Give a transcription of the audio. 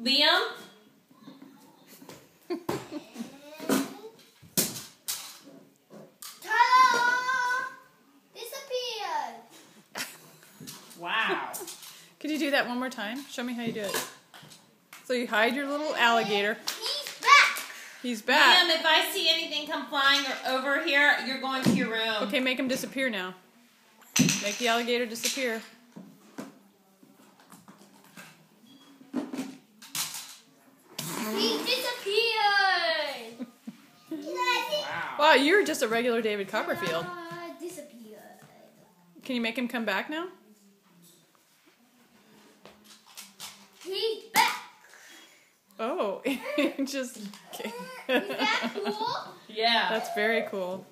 Liam? Disappeared. Wow. Could you do that one more time? Show me how you do it. So you hide your little alligator. He's back. He's back. Liam, if I see anything come flying over here, you're going to your room. Okay, make him disappear now. Make the alligator disappear. He disappeared. Wow, you're just a regular David Copperfield. Disappeared. Can you make him come back now? He's back. Oh, just... Is that cool? Yeah. That's very cool.